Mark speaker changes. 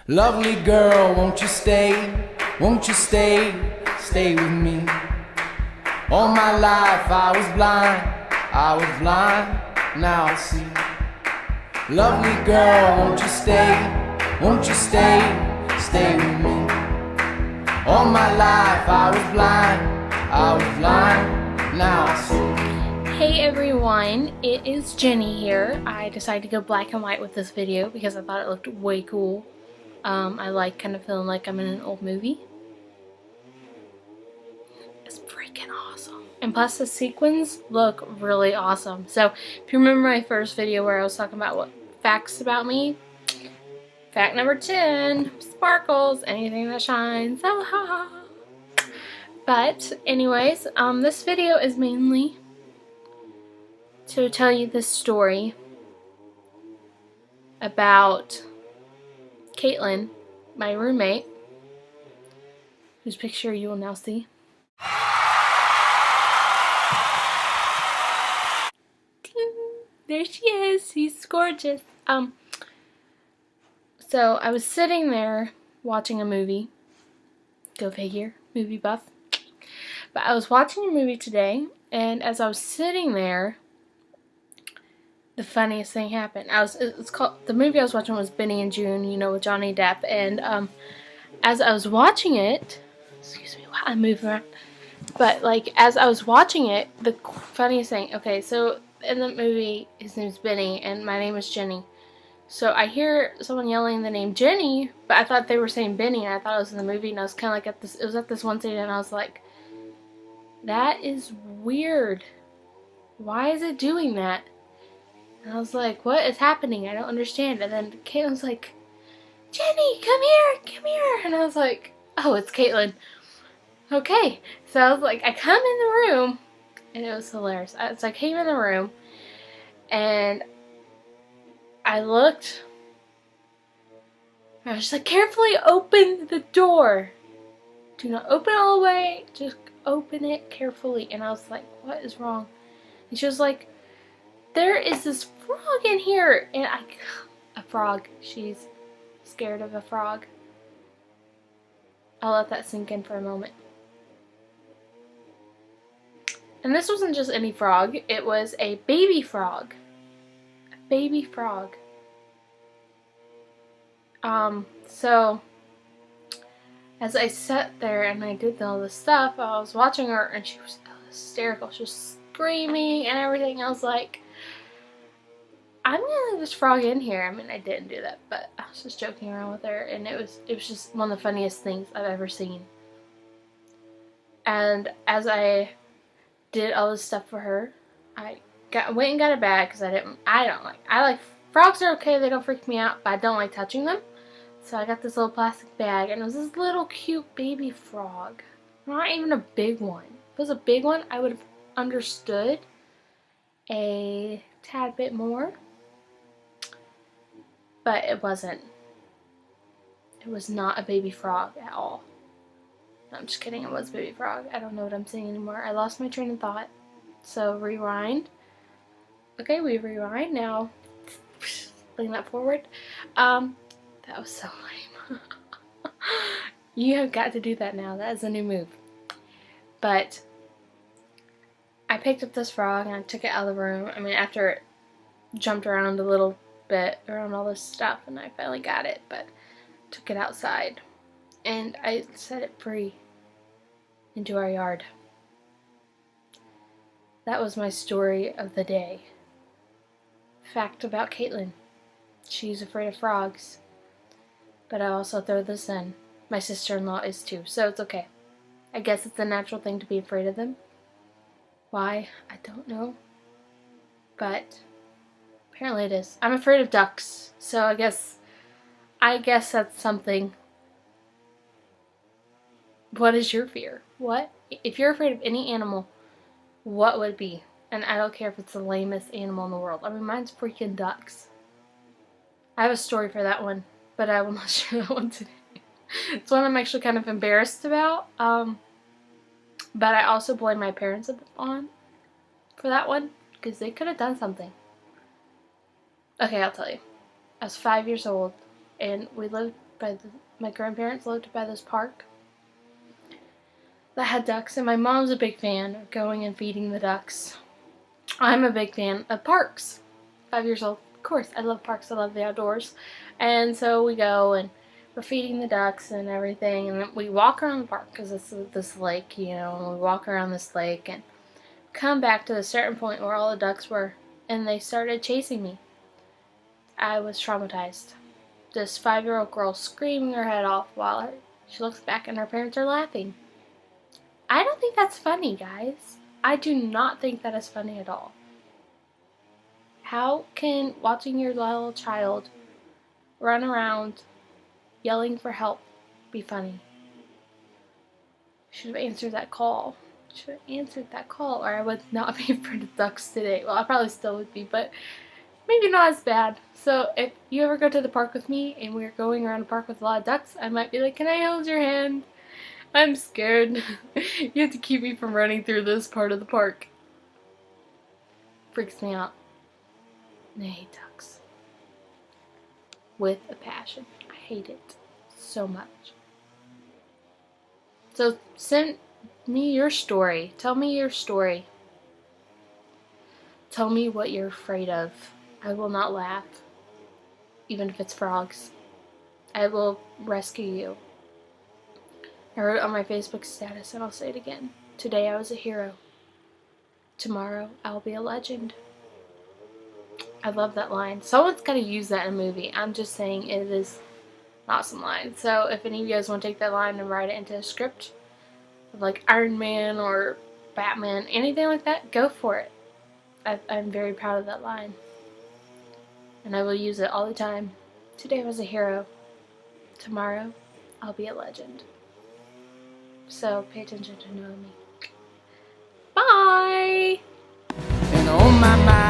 Speaker 1: Lovely girl, won't you stay? Won't you stay? Stay with me. All my life I was blind, now I see. Lovely girl, won't you stay? Won't you stay? Stay with me. All my life I was blind, now I see.
Speaker 2: Hey everyone, it is Jenny here. I decided to go black and white with this video because I thought it looked way cool. I like kind of feeling like I'm in an old movie. It's freaking awesome. And plus the sequins look really awesome. So if you remember my first video where I was talking about what facts about me, fact number 10, sparkles, anything that shines. But anyways, this video is mainly to tell you this story about Caitlin, my roommate, whose picture you will now see. Ding! There she is. She's gorgeous. So I was sitting there watching a movie. Go figure, movie buff. But I was watching a movie today, and as I was sitting there, the funniest thing happened. The movie I was watching was Benny and June, you know, with Johnny Depp. And as I was watching it, excuse me while I move around, but like as I was watching it, the funniest thing. Okay, so in the movie, his name's Benny, and my name is Jenny. So I hear someone yelling the name Jenny, but I thought they were saying Benny, and I thought it was in the movie, and I was kind of like at this. It was at this one scene, and I was like, that is weird. Why is it doing that? And I was like, what is happening? I don't understand. And then Caitlin was like, Jenny, come here. And I was like, oh, it's Caitlin. Okay. So I was like, I come in the room, and it was hilarious. So I came in the room, and I looked, and I was just like, carefully open the door. Do not open it all the way. Just open it carefully. And I was like, what is wrong? And she was like, there is this frog in here. And a frog. She's scared of a frog. I'll let that sink in for a moment. And this wasn't just any frog. It was a baby frog. A baby frog. So as I sat there and I did all this stuff, I was watching her and she was hysterical. She was screaming and everything. I was like, I'm gonna leave this frog in here. I mean, I didn't do that, but I was just joking around with her, and it was just one of the funniest things I've ever seen. And as I did all this stuff for her, I went and got a bag because I like frogs are okay, they don't freak me out, but I don't like touching them. So I got this little plastic bag, and it was this little cute baby frog. Not even a big one. If it was a big one, I would have understood a tad bit more. But it wasn't. It was not a baby frog at all. No, I'm just kidding. It was a baby frog. I don't know what I'm saying anymore. I lost my train of thought. So rewind. Okay, we rewind now. Bring that forward. That was so lame. You have got to do that now. That is a new move. But I picked up this frog and I took it out of the room. I mean, after it jumped around a little bit around all this stuff, and I finally got it, but took it outside and I set it free into our yard. That was my story of the day. Fact about Caitlin: she's afraid of frogs, but I also throw this in. My sister-in-law is too, so it's okay. I guess it's a natural thing to be afraid of them. Why? I don't know, but apparently it is. I'm afraid of ducks, so I guess that's something. What is your fear? What? If you're afraid of any animal, what would it be? And I don't care if it's the lamest animal in the world. I mean, mine's freaking ducks. I have a story for that one, but I will not share that one today. It's one I'm actually kind of embarrassed about. But I also blame my parents on for that one, because they could have done something. Okay, I'll tell you. I was 5 years old, and we lived my grandparents lived by this park that had ducks, and my mom's a big fan of going and feeding the ducks. I'm a big fan of parks. 5 years old. Of course, I love parks. I love the outdoors. And so we go and we're feeding the ducks and everything. And then we walk around the park because it's this lake, and we walk around this lake and come back to a certain point where all the ducks were. And they started chasing me. I was traumatized. This 5-year-old girl screaming her head off while she looks back and her parents are laughing. I don't think that's funny, guys. I do not think that is funny at all. How can watching your little child run around yelling for help be funny? Should have answered that call. Or I would not be afraid of ducks today. Well, I probably still would be, but maybe not as bad. So if you ever go to the park with me and we're going around the park with a lot of ducks, I might be like, can I hold your hand? I'm scared. You have to keep me from running through this part of the park. Freaks me out. I hate ducks. With a passion. I hate it so much. So send me your story. Tell me your story. Tell me what you're afraid of. I will not laugh. Even if it's frogs. I will rescue you. I wrote it on my Facebook status and I'll say it again. Today I was a hero. Tomorrow I'll be a legend. I love that line. Someone's got to use that in a movie. I'm just saying it is an awesome line. So if any of you guys want to take that line and write it into a script of like Iron Man or Batman, anything like that, go for it. I'm very proud of that line. And I will use it all the time. Today I was a hero. Tomorrow I'll be a legend. So pay attention to Naomi. Bye!
Speaker 1: And on my mind